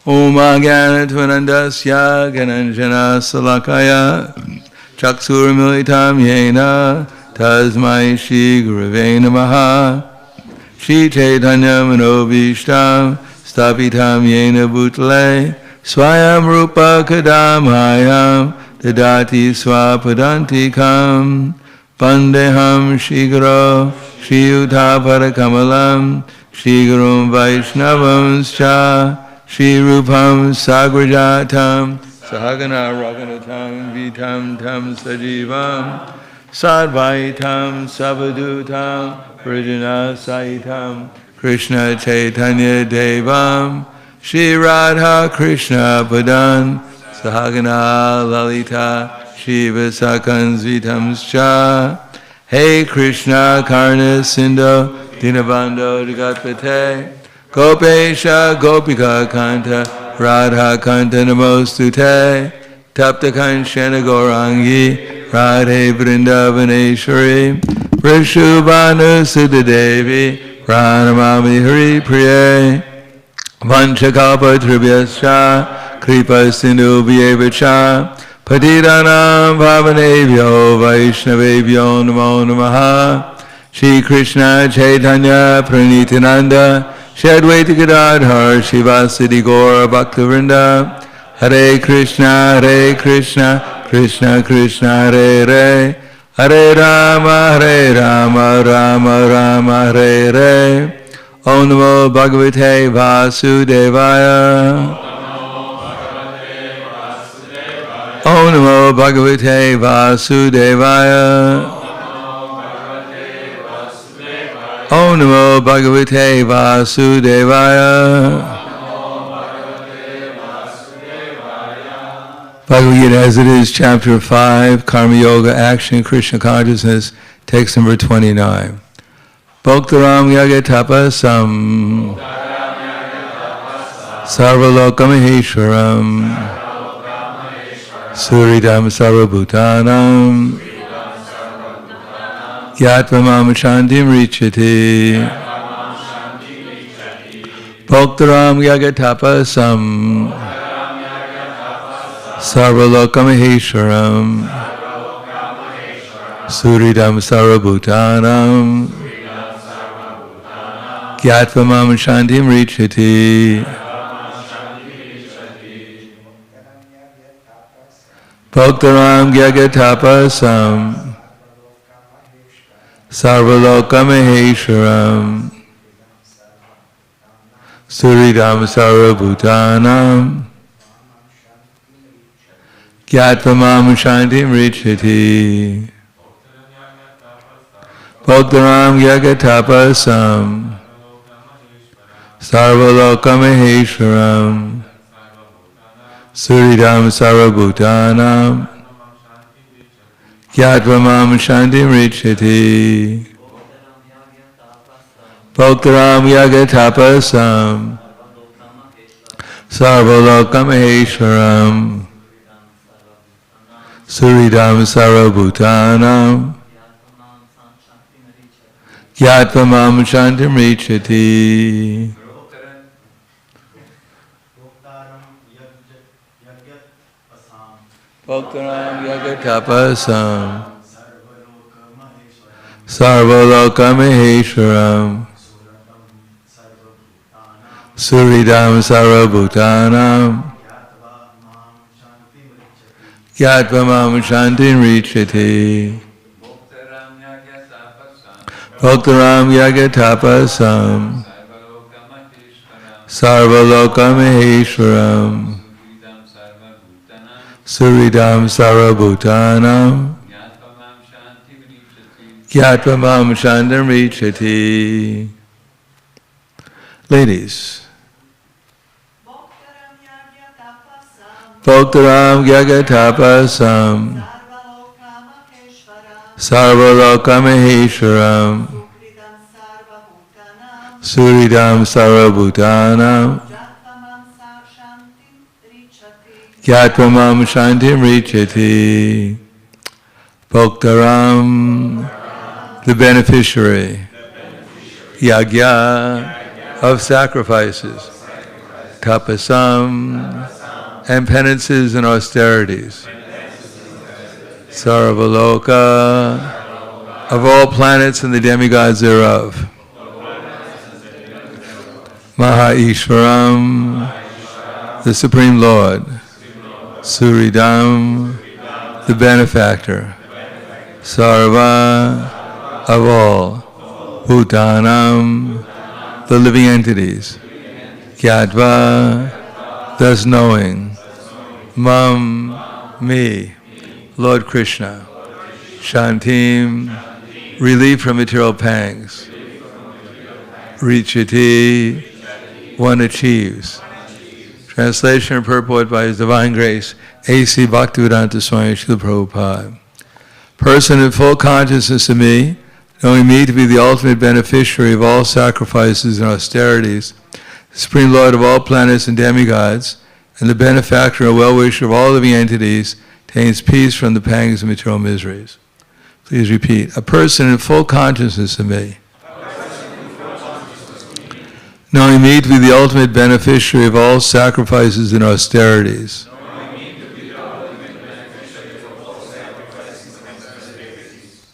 Om Agyanatvanandasya Gananjana Salakaya Chaksurmilitam Yena Tasmai Shri Gurave Namaha Shri Chaitanya Manobishtam Stapitam Yena Bhutale Swayam Rupa Kadamhayam Dadati Swapadantikam Vandeham Shri Guru Shri Yuta Parakamalam Shri Gurum Vaishnavamscha Shri Rupam Sagrajatam Sahagana Raghunatam Vitam Tam Sajivam Sadvaitam Savadutam Vrajana Saitam Krishna Chaitanya Devam Shri Radha Krishna Padan Sahagana Lalita Shiva Sakans Vitamscha Hey Krishna Karna Sindhu Dinabando Jagatpate Gopesha Gopika Kanta Radha Kanta Namostute Tapta Kanshana Gaurangi Radhe Vrindavaneshwari Vrishubhanu Siddhadevi Pranamami Hari Priye Vanchakalpa Tribhyascha Kripa Sindhu Vyevacha Patitanam Bhavanebhyo Vaishnavebhyo Namo Namaha Shri Krishna Chaitanya Pranitananda Shri Advaita Gadadhar Shivasati Gaura Bhaktivinoda Hare Krishna Krishna Krishna Hare Hare Hare Rama Rama Rama Hare Hare Om Namo Bhagavate Vasudevaya Om Namo Bhagavate Vasudevaya Om Namo Bhagavate Vasudevaya. Bhagavad-gita as it is, chapter 5, Karma Yoga, Action, Krishna Consciousness, text number 29. Bhaktaram Yagatapasam Sarvalokam Suridam Sarvabhutanam Yatvamam Shantim Richati Bhaktaram Yagatapasam Sarvalokam Suridam Sarvabhutanam Yatvamam Shantim Richati Bhaktaram Yagatapasam Sarvalokam Suridam Sarvabhutanam Yatvamam Shantim Richati Bhaktaram Yagatapasam Sarvalokam Suridam Sarvabhutanam Yatvamam Shantim Richati Bhaktaram Yagatapasam Sarvalokam Suridam Sarvabhutanam Yatvamam Shantim Richati Bhaktaram Yagatapasam Sarvalokam Suridam Sarvabhutanam Yatvamam Shantim Richati Bhaktaram Yagatapasam Sarvalokam Suridam Sarvabhutanam Yatvamam Shantim Richati. Ladies. Bhaktaram Yagatapasam Sarvalokam Suridam Sarvabhutanam Yatvamam Shantim Richati. Bhaktaram, the beneficiary, Yagya of sacrifices, tapasam, and penances and austerities. Sarvaloka, of all planets and the demigods thereof. Maha-Ishvaram, the Supreme Lord. Suridam, the benefactor. Sarva, of all. Bhutanam, the living entities. Gyatva, thus knowing. Mam, me. Lord Krishna. Shantim, relief from material pangs. Richati, one achieves. Translation and purport by His Divine Grace, A.C. Bhaktivedanta Swami Srila Prabhupada. Person in full consciousness of me, knowing me to be the ultimate beneficiary of all sacrifices and austerities, the Supreme Lord of all planets and demigods, and the benefactor and well-wisher of all living entities, attains peace from the pangs of material miseries. Please repeat. A person in full consciousness of me, knowing me to be the ultimate beneficiary of all sacrifices and austerities,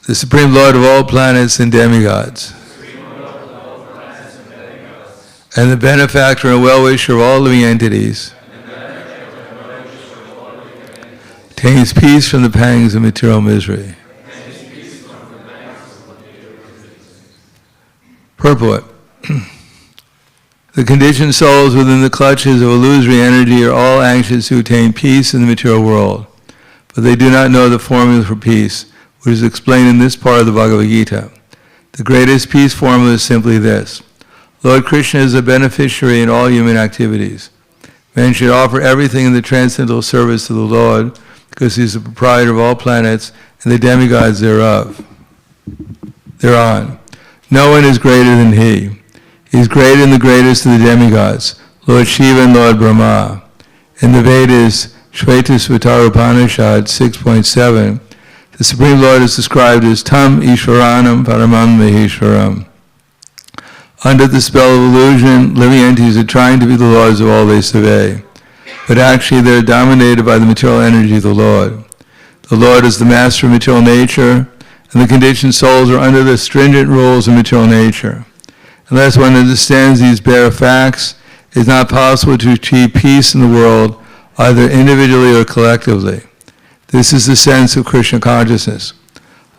the Supreme Lord of all planets and demigods, and the benefactor and well-wisher of all living entities, attains peace from the pangs of material misery. Purport. The conditioned souls within the clutches of illusory energy are all anxious to attain peace in the material world, but they do not know the formula for peace, which is explained in this part of the Bhagavad-gita. The greatest peace formula is simply this. Lord Krishna is a beneficiary in all human activities. Man should offer everything in the transcendental service to the Lord, because He is the proprietor of all planets and the demigods thereof. Thereon. No one is greater than He. He is greater and the greatest of the demigods, Lord Shiva and Lord Brahma. In the Vedas, Shvetasvatara Upanishad 6.7, the Supreme Lord is described as Tam Ishvaranam Paramam Maheshwaram. Under the spell of illusion, living entities are trying to be the lords of all they survey, but actually they are dominated by the material energy of the Lord. The Lord is the master of material nature, and the conditioned souls are under the stringent rules of material nature. Unless one understands these bare facts, it is not possible to achieve peace in the world, either individually or collectively. This is the sense of Krishna consciousness.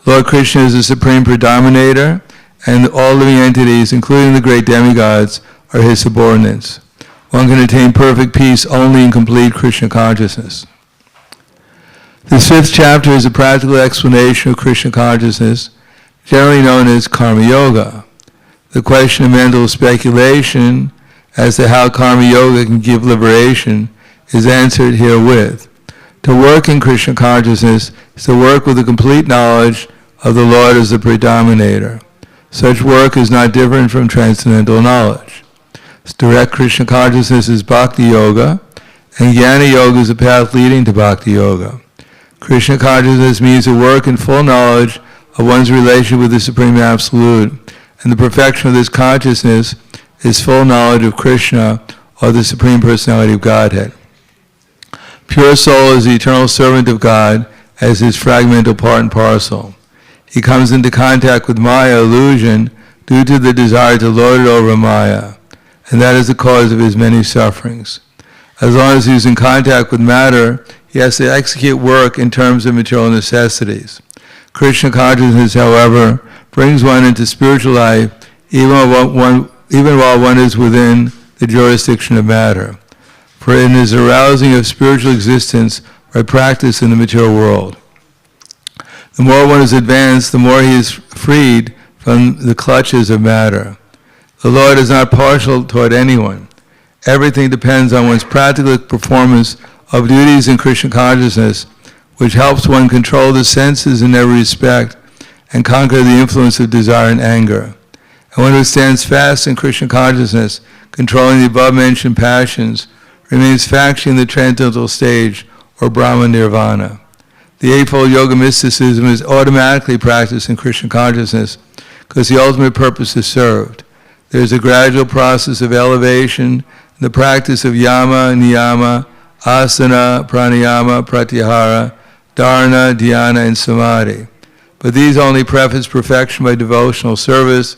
Lord Krishna is the supreme predominator, and all living entities, including the great demigods, are His subordinates. One can attain perfect peace only in complete Krishna consciousness. This fifth chapter is a practical explanation of Krishna consciousness, generally known as Karma Yoga. The question of mental speculation as to how Karma Yoga can give liberation is answered herewith. To work in Krishna consciousness is to work with a complete knowledge of the Lord as the predominator. Such work is not different from transcendental knowledge. Direct Krishna consciousness is Bhakti Yoga, and Jnana Yoga is the path leading to Bhakti Yoga. Krishna consciousness means to work in full knowledge of one's relation with the Supreme Absolute, and the perfection of this consciousness is full knowledge of Krishna, or the Supreme Personality of Godhead. Pure soul is the eternal servant of God as His fragmental part and parcel. He comes into contact with Maya, illusion, due to the desire to lord it over Maya, and that is the cause of his many sufferings. As long as he is in contact with matter, he has to execute work in terms of material necessities. Krishna consciousness, however, brings one into spiritual life even while one is within the jurisdiction of matter. For it is arousing of spiritual existence by practice in the material world. The more one is advanced, the more he is freed from the clutches of matter. The Lord is not partial toward anyone. Everything depends on one's practical performance of duties in Krishna consciousness, which helps one control the senses in every respect and conquer the influence of desire and anger. And one who stands fast in Krishna consciousness, controlling the above-mentioned passions, remains factually in the transcendental stage, or Brahma Nirvana. The Eightfold Yoga mysticism is automatically practiced in Krishna consciousness because the ultimate purpose is served. There is a gradual process of elevation the practice of yama, niyama, asana, pranayama, pratyahara, dharana, dhyana, and samadhi. But these only preface perfection by devotional service,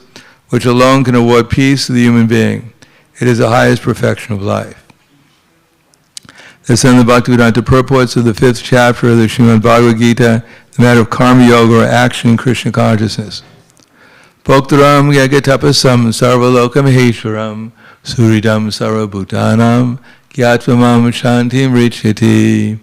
which alone can award peace to the human being. It is the highest perfection of life. This is in the Bhagavad-gita purports of the 5th chapter of the Srimad Bhagavad-gita, the matter of karma yoga or action in Krishna consciousness. Bhoktaram yagatapasam sarvalokam maheshwaram suridam sarvabhutanam gyatvamam shantim richyati.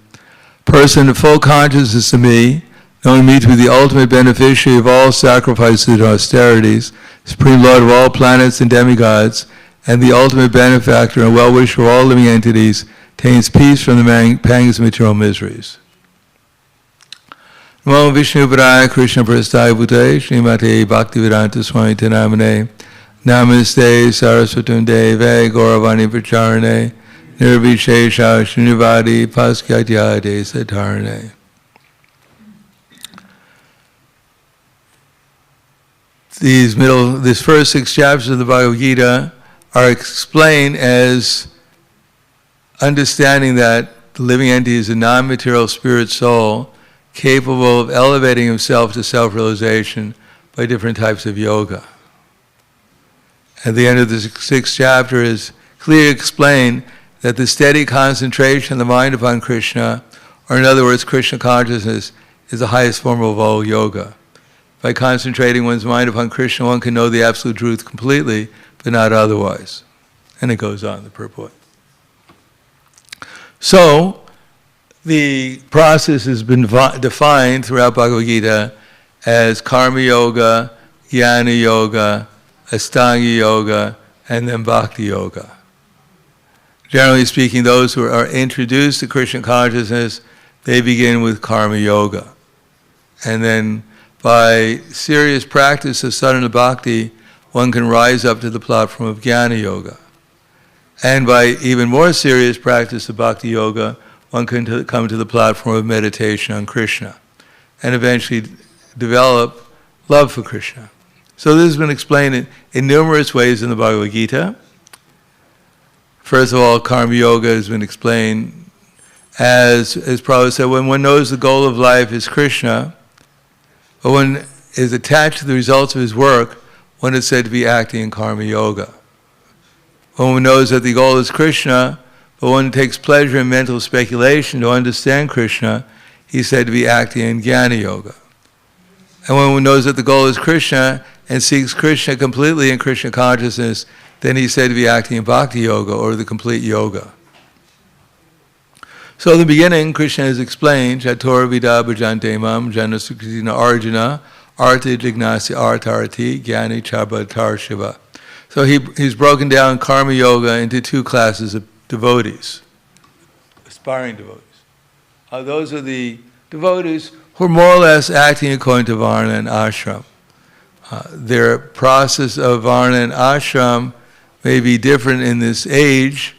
Person of full consciousness of me, knowing me to be the ultimate beneficiary of all sacrifices and austerities, supreme lord of all planets and demigods, and the ultimate benefactor and well-wisher for all living entities, attains peace from the pangs of material miseries. Namo Vishnu Padaya Krishna Prasthaya Bhutaya Srimate Bhaktivedanta Swami Namane Namaste Saraswatam Deve Gauravani Pracharane Nirvishesha Srinivadi Paskyatyade Satarane. This first 6 chapters of the Bhagavad Gita are explained as understanding that the living entity is a non-material spirit soul capable of elevating himself to self-realization by different types of yoga. At the end of the 6th chapter is clearly explained that the steady concentration of the mind upon Krishna, or in other words, Krishna consciousness, is the highest form of all yoga. By concentrating one's mind upon Krishna, one can know the absolute truth completely, but not otherwise. And it goes on, the purport. So, the process has been defined throughout Bhagavad Gita as karma yoga, jnana yoga, astanga yoga, and then bhakti yoga. Generally speaking, those who are introduced to Krishna consciousness, they begin with karma yoga. And then by serious practice of sadhana bhakti, one can rise up to the platform of jnana yoga. And by even more serious practice of bhakti yoga, one can come to the platform of meditation on Krishna and eventually develop love for Krishna. So this has been explained in numerous ways in the Bhagavad Gita. First of all, karma yoga has been explained as Prabhupada said, when one knows the goal of life is Krishna, but one is attached to the results of his work, one is said to be acting in karma yoga. When one knows that the goal is Krishna, but one takes pleasure in mental speculation to understand Krishna, he's said to be acting in jnana yoga. And when one knows that the goal is Krishna and seeks Krishna completely in Krishna consciousness, then he's said to be acting in bhakti yoga, or the complete yoga. So in the beginning, Krishna has explained, Chatur Vida Bhajante Mam, Jana Sukritina Arjuna, Arti Jignasi Artarati, Jnani Chabhatar Shiva. So he's broken down karma yoga into 2 classes of devotees, aspiring devotees. Those are the devotees who are more or less acting according to varna and ashram. Their process of varna and ashram may be different in this age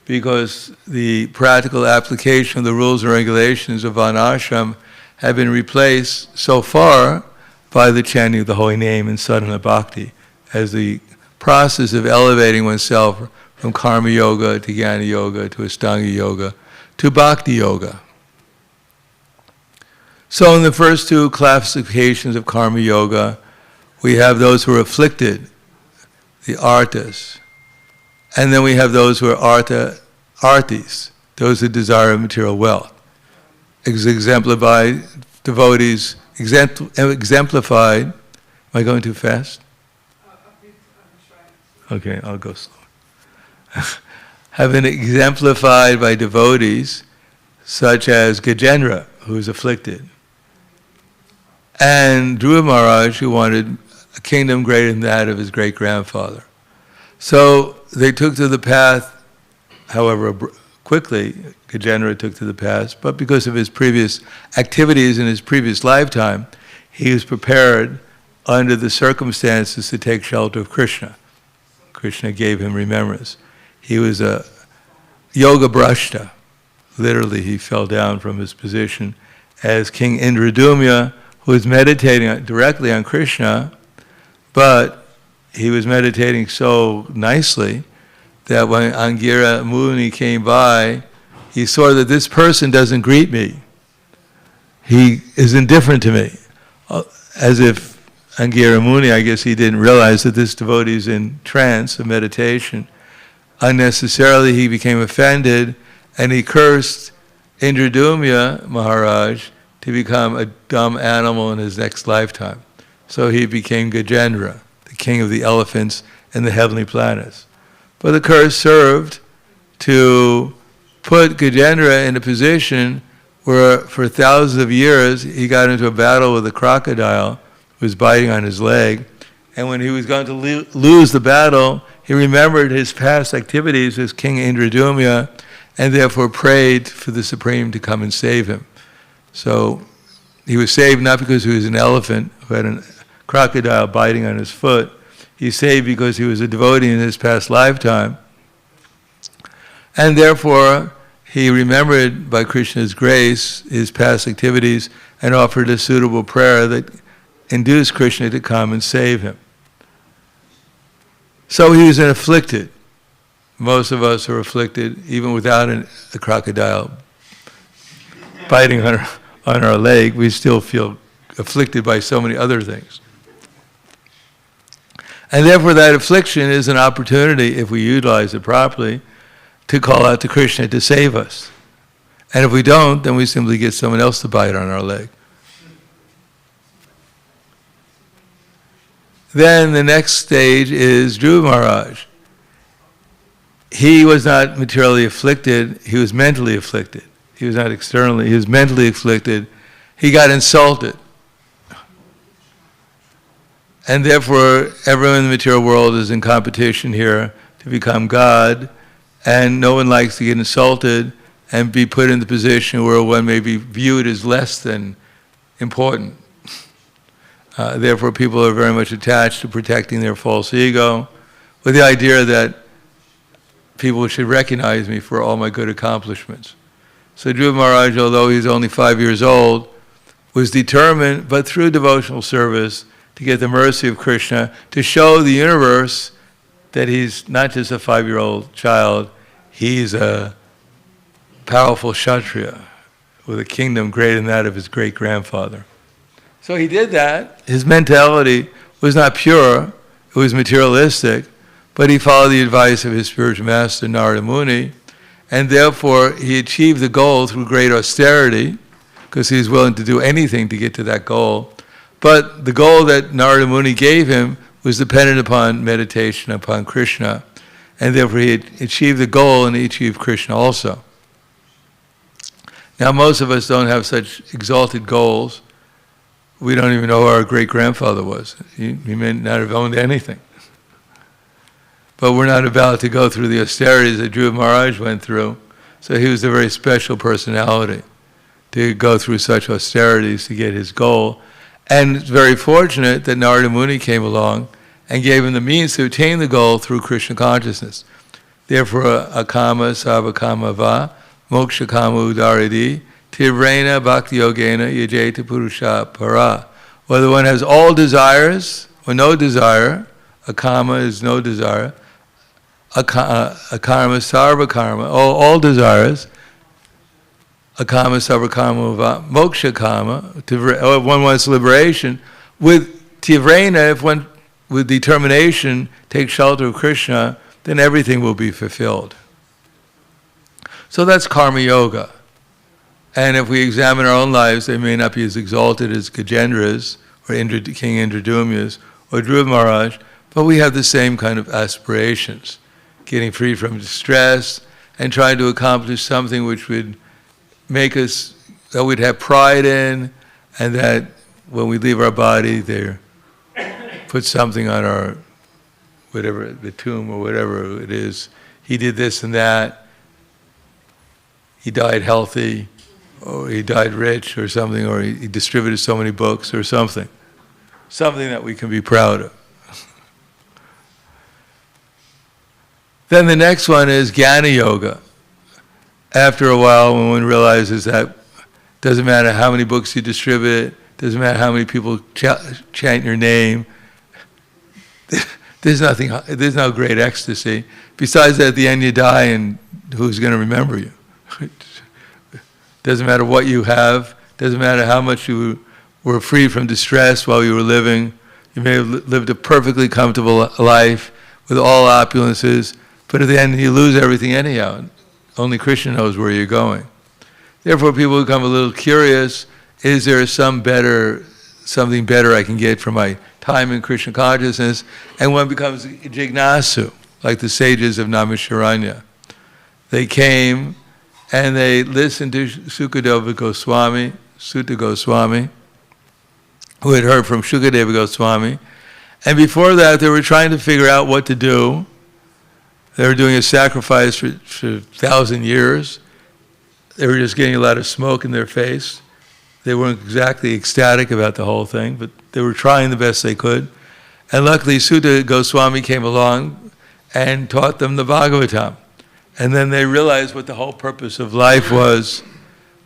because the practical application of the rules and regulations of varna ashram have been replaced so far by the chanting of the holy name in sadhana bhakti as the process of elevating oneself from karma yoga to jnana yoga to astanga yoga to bhakti yoga. So in the first 2 classifications of karma yoga, we have those who are afflicted, the artas, and then we have those who are artis, those who desire material wealth. Exemplified devotees, exemplified, am I going too fast? Okay, I'll go slow. Have been exemplified by devotees such as Gajendra, who is afflicted, and Dhruva Maharaj, who wanted a kingdom greater than that of his great-grandfather. So they took to the path, however quickly Gajendra took to the path, but because of his previous activities in his previous lifetime, he was prepared under the circumstances to take shelter of Krishna. Krishna gave him remembrance. He was a yoga brashta. Literally, he fell down from his position as King Indradumya, who was meditating directly on Krishna, but he was meditating so nicely that when Angira Muni came by, he saw that this person doesn't greet me. He is indifferent to me. As if Angira Muni, I guess he didn't realize that this devotee is in trance, a meditation. Unnecessarily he became offended and he cursed Indradumya Maharaj to become a dumb animal in his next lifetime. So he became Gajendra, the king of the elephants and the heavenly planets. But the curse served to put Gajendra in a position where for thousands of years he got into a battle with a crocodile who was biting on his leg. And when he was going to lose the battle, he remembered his past activities as King Indradumya and therefore prayed for the Supreme to come and save him. So he was saved not because he was an elephant who had a crocodile biting on his foot. He saved because he was a devotee in his past lifetime. And therefore, he remembered by Krishna's grace his past activities and offered a suitable prayer that induced Krishna to come and save him. So he was afflicted. Most of us are afflicted even without a crocodile biting on our leg. We still feel afflicted by so many other things. And therefore that affliction is an opportunity, if we utilize it properly, to call out to Krishna to save us. And if we don't, then we simply get someone else to bite on our leg. Then the next stage is Dhruva Maharaj. He was not materially afflicted, he was mentally afflicted. He was not externally, he was mentally afflicted. He got insulted. And therefore, everyone in the material world is in competition here to become God, and no one likes to get insulted and be put in the position where one may be viewed as less than important. Therefore, people are very much attached to protecting their false ego with the idea that people should recognize me for all my good accomplishments. So Dhruva Maharaj, although he's only 5 years old, was determined, but through devotional service, to get the mercy of Krishna, to show the universe that he's not just a 5-year-old child, he's a powerful Kshatriya with a kingdom greater than that of his great-grandfather. So he did that. His mentality was not pure, it was materialistic, but he followed the advice of his spiritual master, Narada Muni, and therefore he achieved the goal through great austerity, because he was willing to do anything to get to that goal. But the goal that Narada Muni gave him was dependent upon meditation, upon Krishna, and therefore he had achieved the goal and he achieved Krishna also. Now most of us don't have such exalted goals. We don't even know who our great-grandfather was. He may not have owned anything. But we're not about to go through the austerities that Dhruva Maharaj went through. So he was a very special personality to go through such austerities to get his goal. And it's very fortunate that Narada Muni came along and gave him the means to attain the goal through Krishna consciousness. Therefore, akama sarvakama va, moksha kama udaridi, tivrena bhakti yogena yajeta purusha para. Whether one has all desires or no desire, akama is no desire, akarma sarva karma, all desires, akama sarva karma va, moksha kama, if one wants liberation, with tivrena, if one with determination takes shelter of Krishna, then everything will be fulfilled. So that's karma yoga. And if we examine our own lives, they may not be as exalted as Gajendra's, or King Indradumya's, or Dhruva Maharaj, but we have the same kind of aspirations. Getting free from distress, and trying to accomplish something which would make us, that we'd have pride in, and that when we leave our body, they put something on our, whatever, the tomb or whatever it is. He did this and that. He died healthy, or he died rich or something, or he distributed so many books or something. Something that we can be proud of. Then the next one is Jnana Yoga. After a while, when one realizes that doesn't matter how many books you distribute, doesn't matter how many people chant your name, There's no great ecstasy. Besides that, at the end you die, and who's going to remember you? Doesn't matter what you have. Doesn't matter how much you were free from distress while you were living. You may have lived a perfectly comfortable life with all opulences, but at the end you lose everything anyhow. Only Krishna knows where you're going. Therefore, people become a little curious. Is there something better I can get from my time in Krishna consciousness? And one becomes jignasu, like the sages of Naimisharanya. They came and they listened to Sukadeva Goswami, Sutta Goswami, who had heard from Shukadeva Goswami. And before that, they were trying to figure out what to do. They were doing a sacrifice for 1,000 years. They were just getting a lot of smoke in their face. They weren't exactly ecstatic about the whole thing, but they were trying the best they could. And luckily, Sutta Goswami came along and taught them the Bhagavatam. And then they realized what the whole purpose of life was,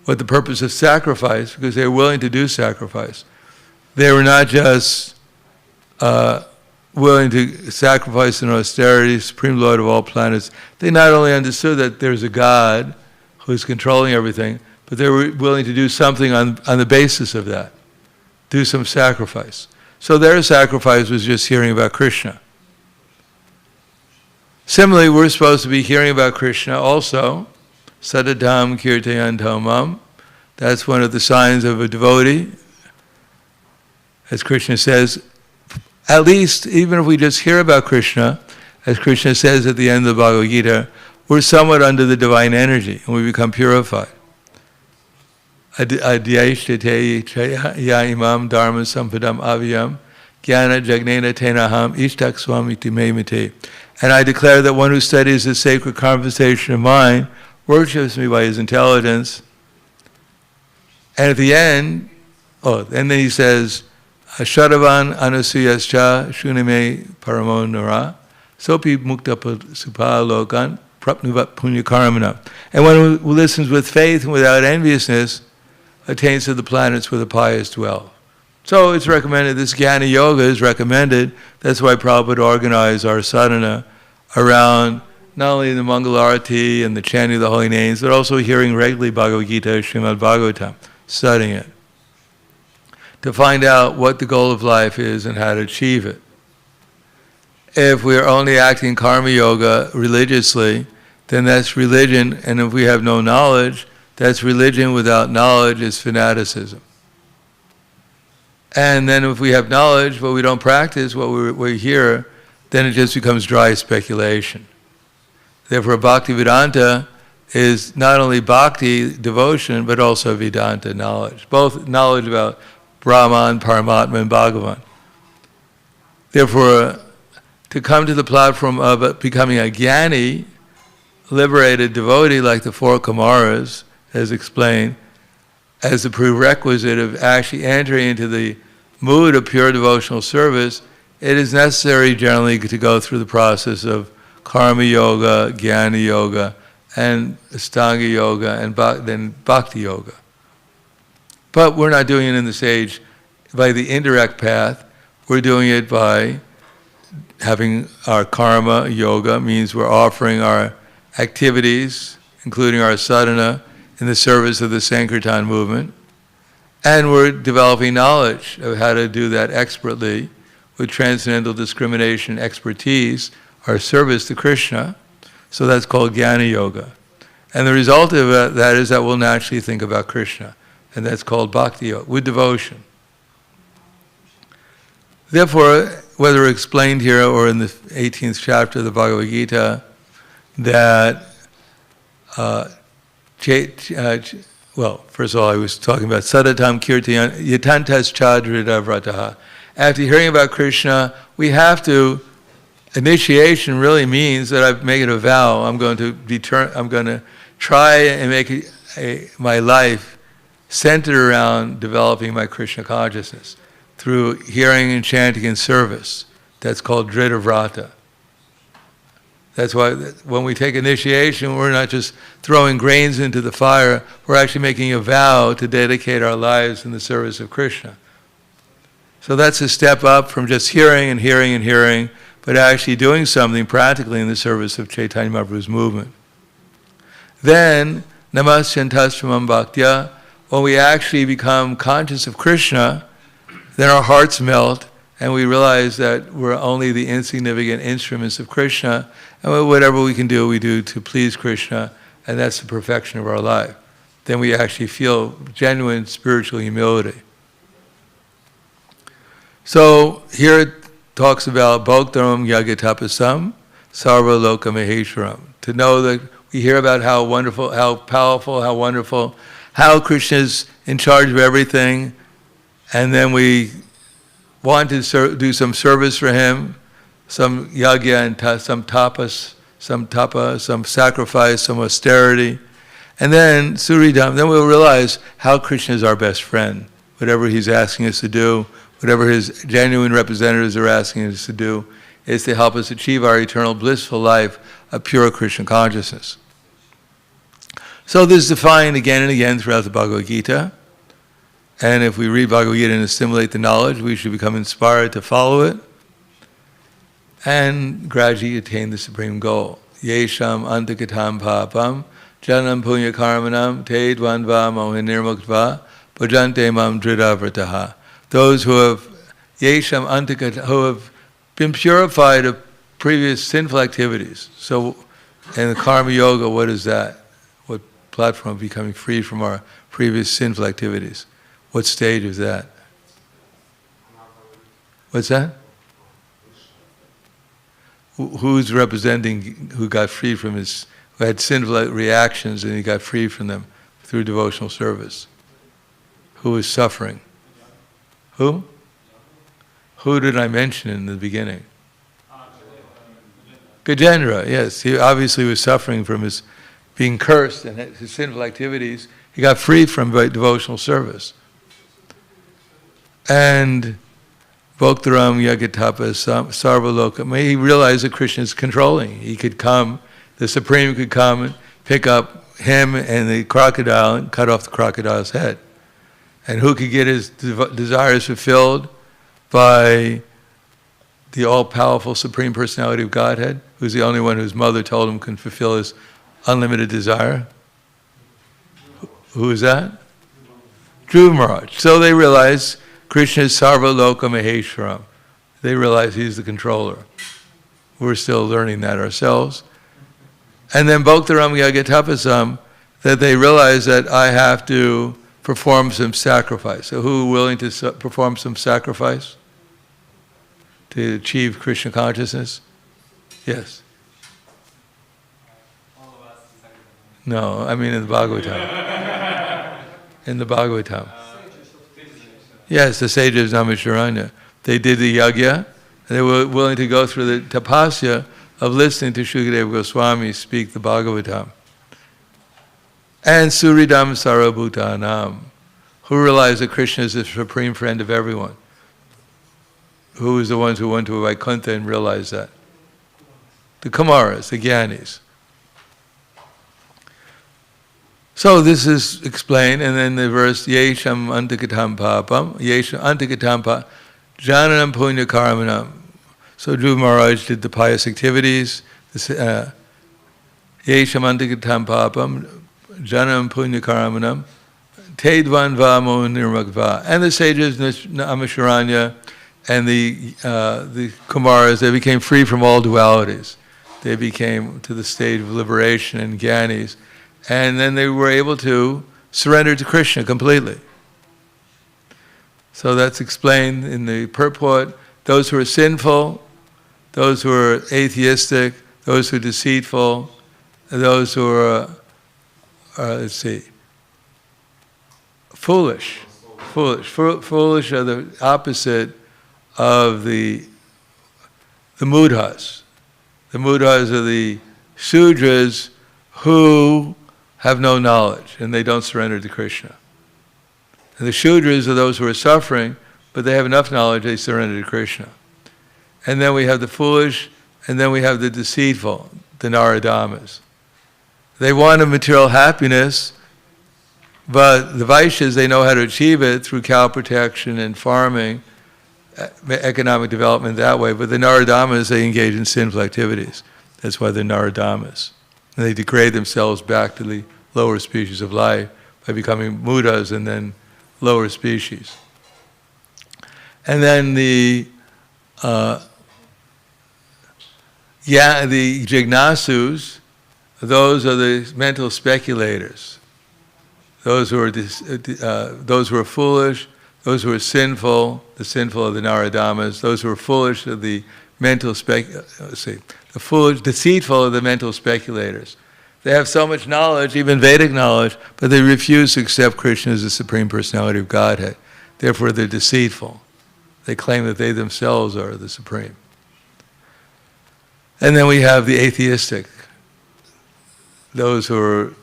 what the purpose of sacrifice, because they were willing to do sacrifice. They were not just willing to sacrifice in austerity, Supreme Lord of all planets. They not only understood that there's a God who's controlling everything, but they were willing to do something on the basis of that, do some sacrifice. So their sacrifice was just hearing about Krishna. Similarly, we're supposed to be hearing about Krishna also. Sadadam kirtayantomam. That's one of the signs of a devotee. As Krishna says, at least, even if we just hear about Krishna, as Krishna says at the end of the Bhagavad-gita, we're somewhat under the divine energy, and we become purified. Adhyashtate ya imam dharma sampadam avyam jnana jagnena tenaham ishtak swamiti me mate. And I declare that one who studies the sacred conversation of mine worships me by his intelligence. And at the end, and then he says, Shadavan anusuyascha shunime paramo nara sopi muktapa supa lokan prapnuvat punyakarmana. And one who listens with faith and without enviousness attains to the planets where the pious dwell. So it's recommended, this Jnana Yoga is recommended. That's why Prabhupada organized our sadhana around not only the Mangalarati and the chanting of the holy names, but also hearing regularly Bhagavad-gita, Srimad Bhagavatam, studying it, to find out what the goal of life is and how to achieve it. If we're only acting karma yoga religiously, then that's religion, and if we have no knowledge, that's religion without knowledge is fanaticism. And then if we have knowledge, but we don't practice what we hear, then it just becomes dry speculation. Therefore, Bhakti Vedanta is not only bhakti, devotion, but also Vedanta knowledge. Both knowledge about Brahman, Paramatma, and Bhagavan. Therefore, to come to the platform of becoming a jnani, liberated devotee like the four Kumaras, as explained, as a prerequisite of actually entering into the mood of pure devotional service, it is necessary generally to go through the process of karma yoga, jnana yoga, and astanga yoga, and then bhakti yoga. But we're not doing it in this age by the indirect path. We're doing it by having our karma yoga, means we're offering our activities, including our sadhana, in the service of the Sankirtan movement. And we're developing knowledge of how to do that expertly with transcendental discrimination expertise, our service to Krishna. So that's called Jnana Yoga. And the result of that is that we'll naturally think about Krishna. And that's called Bhakti Yoga, with devotion. Therefore, whether explained here or in the 18th chapter of the Bhagavad-gita, that first of all, I was talking about Sadatam Kirtayan Yatantas Chadrida Vrataha. After hearing about Krishna, we have to, initiation really means that I've made a vow. I'm going to try and make my life centered around developing my Krishna consciousness through hearing and chanting and service. That's called Drita Vrata. That's why when we take initiation, we're not just throwing grains into the fire, we're actually making a vow to dedicate our lives in the service of Krishna. So that's a step up from just hearing and hearing and hearing, but actually doing something practically in the service of Chaitanya Mahaprabhu's movement. Then, namasyantasramam bhaktya, when we actually become conscious of Krishna, then our hearts melt and we realize that we're only the insignificant instruments of Krishna, and whatever we can do, we do to please Krishna, and that's the perfection of our life. Then we actually feel genuine spiritual humility. So here it talks about Bhoktaram Yagatapasam Sarva Loka Maheshwaram. To know that we hear about how wonderful, how powerful, how wonderful, how Krishna is in charge of everything, and then we want to do some service for him, some yagya and some tapas, some tapa, some sacrifice, some austerity. And then Suridam, then we'll realize how Krishna is our best friend. Whatever he's asking us to do, whatever his genuine representatives are asking us to do, is to help us achieve our eternal blissful life of pure Krishna consciousness. So this is defined again and again throughout the Bhagavad-gita. And if we read Bhagavad-gita and assimilate the knowledge, we should become inspired to follow it and gradually attain the supreme goal. Yesham antakatam papam janam punya karmanam te dvandva mohinirmuktva bhajante mam dridavrataha. Those who have yesham antakata, who have been purified of previous sinful activities. So in the karma yoga, what is that? What platform of becoming free from our previous sinful activities? What stage is that? What's that? Who's representing, who got free from his, who had sinful reactions and he got free from them through devotional service? Who was suffering? Who? Who did I mention in the beginning? Gajendra, yes. He obviously was suffering from his being cursed and his sinful activities. He got free from devotional service. And Bhoktaram Yagatapa Sarvaloka, he realized that Krishna is controlling. He could come, the Supreme could come and pick up him and the crocodile and cut off the crocodile's head. And who could get his desires fulfilled? By the all-powerful Supreme Personality of Godhead, who's the only one whose mother told him can fulfill his unlimited desire. Who is that? Dhruva Maharaj. So they realize Krishna is Sarva Loka Maheshwaram. They realize he's the controller. We're still learning that ourselves. And then Bhoktaram Yagatapasam, that they realize that I have to perform some sacrifice. So who willing to perform some sacrifice to achieve Krishna consciousness? Yes. No, I mean in the Bhagavatam. In the Bhagavatam. Yes, the sages of Naimisharanya. They did the yagya, and they were willing to go through the tapasya of listening to Shukadeva Goswami speak the Bhagavatam. And Suridam Sarabhutanam, who realized that Krishna is the supreme friend of everyone. Who is the ones who went to Vaikuntha and realized that? The Kumaras, the Gyanis. So this is explained, and then the verse, Yesham antakatam papam, Yesham antakatam papam, Jananam punya karmanam. So Dhruva Maharaj did the pious activities, Yesham antakatam papam, Jananam punya karmanam, Tedvan vamo nirmagva. And the sages, Naimisharanya, and the Kumaras, they became free from all dualities. They became to the state of liberation and Gyanis. And then they were able to surrender to Krishna completely. So that's explained in the purport. Those who are sinful, those who are atheistic, those who are deceitful, those who are, foolish. Foolish are the opposite of the mudhas. The mudhas are the Sudras who have no knowledge and they don't surrender to Krishna. And the Shudras are those who are suffering, but they have enough knowledge, they surrender to Krishna. And then we have the foolish, and then we have the deceitful, the Naradamas. They want a material happiness, but the Vaishyas, they know how to achieve it through cow protection and farming, economic development that way. But the Naradamas, they engage in sinful activities. That's why they're Naradamas. And they degrade themselves back to the lower species of life by becoming Mudas and then lower species. And then the Jignasus, those are the mental speculators. Those who are foolish, those who are sinful, the sinful are the Naradamas. Those who are foolish are the deceitful are the mental speculators. They have so much knowledge, even Vedic knowledge, but they refuse to accept Krishna as the Supreme Personality of Godhead. Therefore, they're deceitful. They claim that they themselves are the Supreme. And then we have the atheistic, those who are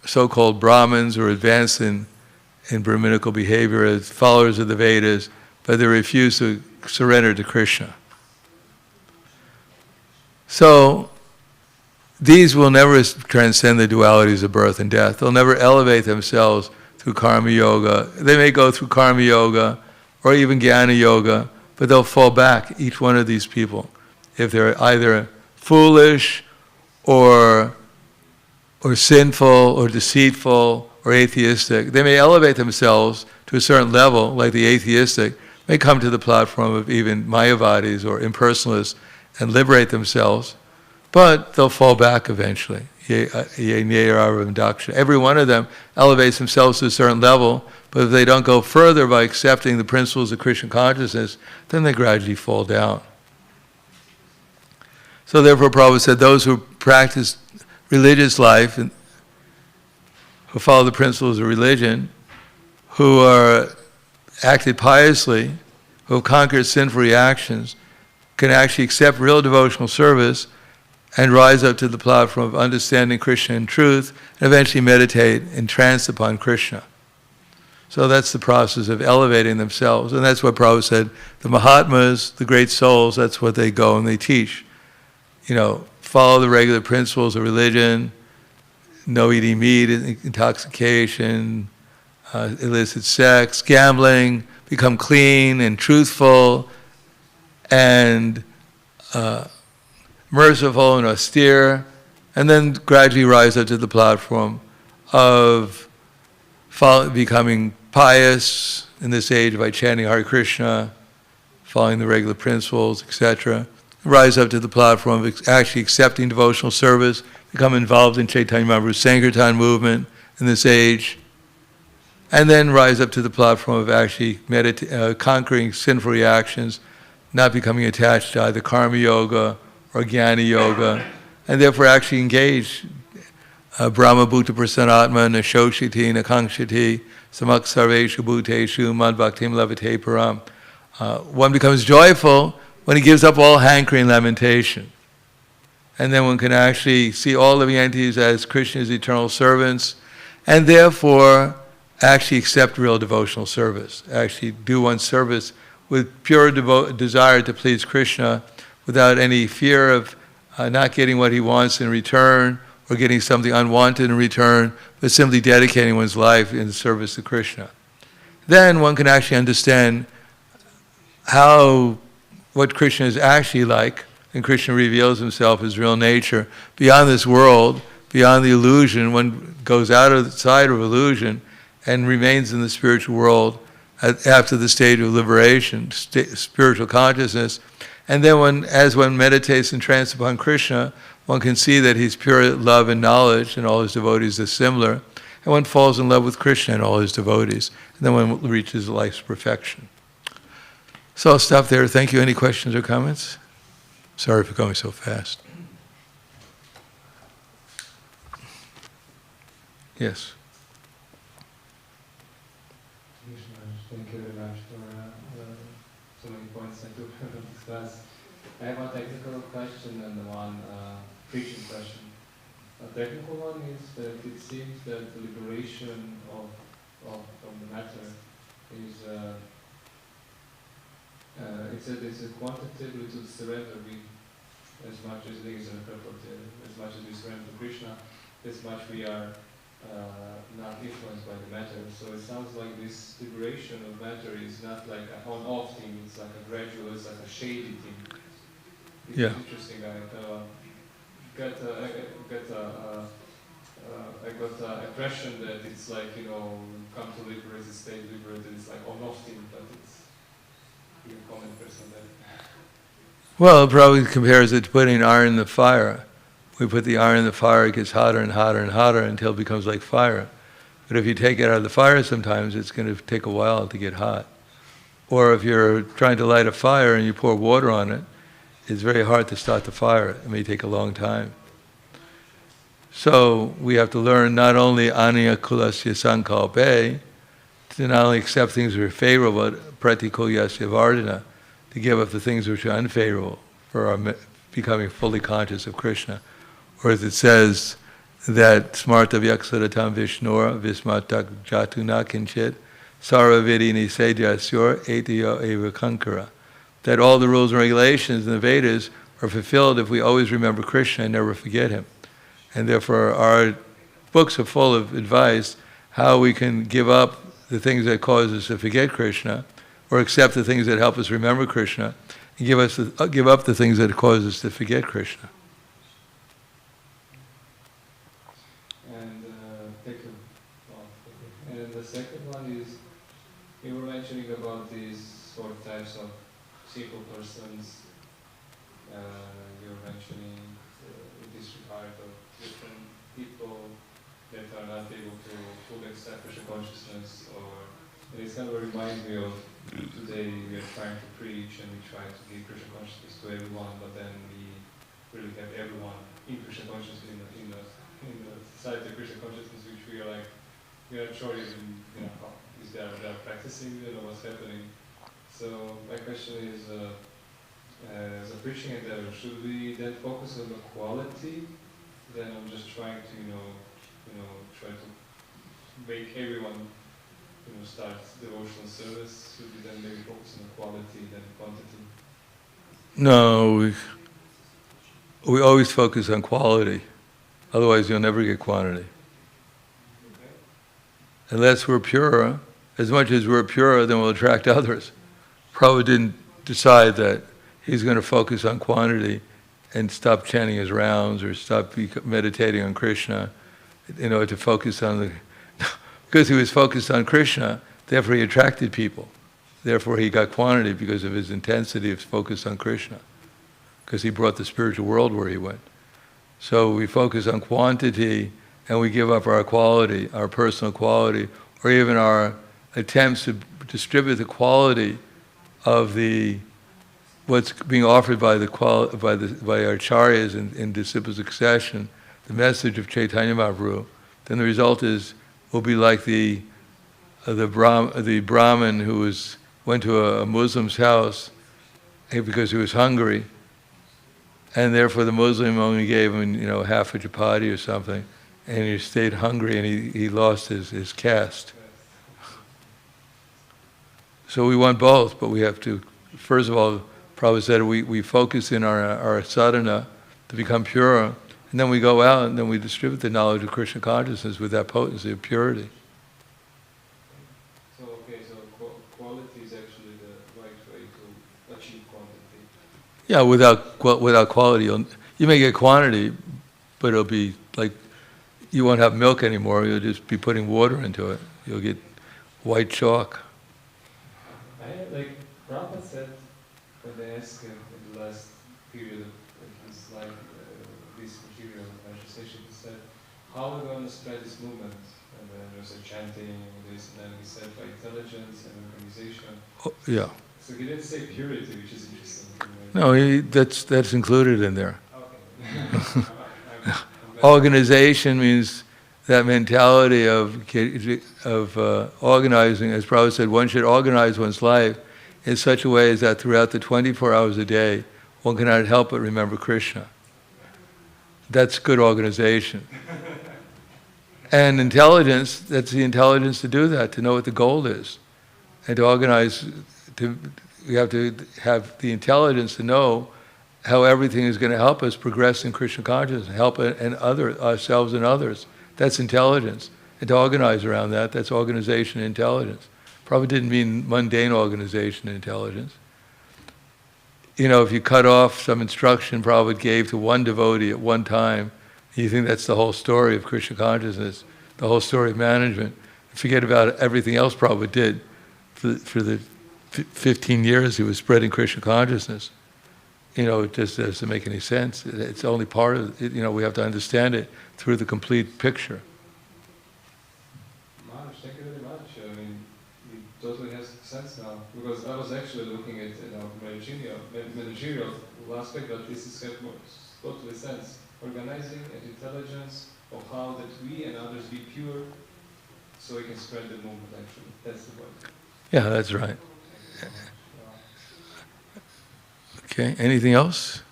so-called Brahmins or advanced in Brahminical behavior as followers of the Vedas, but they refuse to surrender to Krishna. So, these will never transcend the dualities of birth and death. They'll never elevate themselves through karma yoga. They may go through karma yoga or even jnana yoga, but they'll fall back, each one of these people, if they're either foolish or sinful or deceitful or atheistic. They may elevate themselves to a certain level, like the atheistic, may come to the platform of even Mayavadis or impersonalists and liberate themselves, but they'll fall back eventually. Every one of them elevates themselves to a certain level, but if they don't go further by accepting the principles of Krishna consciousness, then they gradually fall down. So therefore Prabhupada said those who practice religious life, and who follow the principles of religion, who are acted piously, who have conquered sinful reactions, can actually accept real devotional service and rise up to the platform of understanding Krishna in truth, and eventually meditate and trance upon Krishna. So that's the process of elevating themselves. And that's what Prabhupada said, the Mahatmas, the great souls, that's what they go and they teach. Follow the regular principles of religion, no eating meat, intoxication, illicit sex, gambling, become clean and truthful and merciful and austere, and then gradually rise up to the platform of becoming pious in this age by chanting Hare Krišna, following the regular principles, etc. Rise up to the platform of actually accepting devotional service, become involved in Chaitanya Mahaprabhu's Sankirtan movement in this age, and then rise up to the platform of actually conquering sinful reactions, not becoming attached to either karma yoga or jnana yoga, and therefore actually engage Brahma Bhuta Prasanatma, Nashoshiti, Nakangshiti, Samak Sarveshu Bhuteshu, Mad Bhaktim Lavate Param. One becomes joyful when he gives up all hankering and lamentation. And then one can actually see all living entities as Krishna's eternal servants, and therefore actually accept real devotional service, actually do one's service with pure desire to please Krishna, without any fear of not getting what he wants in return, or getting something unwanted in return, but simply dedicating one's life in service to Krishna. Then one can actually understand what Krishna is actually like, and Krishna reveals himself, his real nature, beyond this world, beyond the illusion. One goes outside of illusion and remains in the spiritual world after the stage of liberation, spiritual consciousness. And then as one meditates and trance upon Krishna, one can see that he's pure love and knowledge, and all his devotees are similar. And one falls in love with Krishna and all his devotees. And then one reaches life's perfection. So I'll stop there. Thank you. Any questions or comments? Sorry for going so fast. Yes. Thank you very much for so many points that you discussed. I have a technical question and one preaching question. A technical one is that it seems that the liberation from the matter is it's a quantitatively to surrender. As much as there is a purpose, as much as we surrender to Krishna, as much we are not influenced by the matter. So it sounds like this liberation of matter is not like an on-off thing, it's like a gradual, it's like a shady thing. It's Yeah. interesting. I got an impression that it's like, you know, come to liberate, it stays liberated, it's like on-off thing, but it's, you can comment first on that. Well, it probably compares it to putting iron in the fire. We put the iron in the fire, it gets hotter and hotter and hotter until it becomes like fire. But if you take it out of the fire sometimes, it's going to take a while to get hot. Or if you're trying to light a fire and you pour water on it, it's very hard to start the fire. It may take a long time. So we have to learn not only aniya kulasya sankalpe, to not only accept things that are favorable, but pratikulyasya vardhana, to give up the things which are unfavorable for our becoming fully conscious of Krishna. Or as it says, that smarta vyaksaratam vishnora vismatak jatuna kinchit saravidi nisejasyur etiyo eva kankara. That all the rules and regulations in the Vedas are fulfilled if we always remember Krishna and never forget him. And therefore our books are full of advice how we can give up the things that cause us to forget Krishna, or accept the things that help us remember Krishna, and give up the things that cause us to forget Krishna. And thank you. And the second one is, you were mentioning about these sort of types of simple persons. You were mentioning the disregard of different people that are not able to fully accept Krishna consciousness, and it's kind of reminds me of today we are trying to preach and we try to give Krishna consciousness to everyone, but then we really have everyone in Krishna consciousness in the society of Krishna consciousness, which we are like, we are not sure even, you know, is they are practicing, you know, what's happening. So my question is, as a preaching endeavor, should we then focus on the quality? Then I'm just trying to, try to make everyone, start devotional service. Should we then maybe focus on the quality than quantity? No, we always focus on quality. Otherwise you'll never get quantity. Okay. Unless we're pure, as much as we're pure, then we'll attract others. Prabhupada didn't decide that he's going to focus on quantity and stop chanting his rounds or stop meditating on Krishna, to focus on the... Because he was focused on Krishna, therefore he attracted people. Therefore he got quantity because of his intensity of focus on Krishna. Because he brought the spiritual world where he went. So we focus on quantity and we give up our quality, our personal quality, or even our attempts to distribute the quality of what's being offered by our acharyas in disciple succession, the message of Chaitanya Mahaprabhu. Then the result will be like the Brahmin who went to a Muslim's house because he was hungry, and therefore the Muslim only gave him, half a chapati or something, and he stayed hungry and he lost his caste. So we want both, but we have to, first of all, Prabhupada said we focus in our sadhana to become pure, and then we go out and then we distribute the knowledge of Krishna consciousness with that potency of purity. So quality is actually the right way to achieve quantity. Yeah, without quality, you may get quantity, but it'll be like you won't have milk anymore. You'll just be putting water into it. You'll get white chalk. Like Prabhupada said when they asked him in the last period of his life, this material manifestation, he said, how are we going to spread this movement? And then there was a chanting, this, and then he said by intelligence and organization. Oh, yeah. So he didn't say purity, which is interesting. No, that's included in there. Okay. Organization means that mentality of organizing. As Prabhupada said, one should organize one's life in such a way as that throughout the 24 hours a day, one cannot help but remember Krishna. That's good organization. And intelligence, that's the intelligence to do that, to know what the goal is. And to organize, we have to have the intelligence to know how everything is going to help us progress in Krishna consciousness, help ourselves and others. That's intelligence. And to organize around that, that's organization and intelligence. Prabhupada didn't mean mundane organization and intelligence. You know, if you cut off some instruction Prabhupada gave to one devotee at one time, you think that's the whole story of Krishna consciousness, the whole story of management. Forget about everything else Prabhupada did for the 15 years he was spreading Krishna consciousness. You know, it just doesn't make any sense. It's only part of it. You know, we have to understand it through the complete picture. Maharaj, thank you very much. I mean, it totally has sense now. Because I was actually looking at managerial aspect, but this is got totally sense. Organizing and intelligence of how that we and others be pure, so we can spread the movement. Actually, that's the point. Yeah, that's right. Okay, anything else?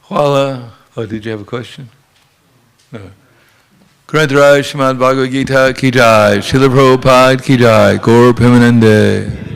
Hwala. Oh, did you have a question? No. Grantaraj Srimad Bhagavad-gita ki jai, Srila Prabhupada ki jai, Gaur Premanande.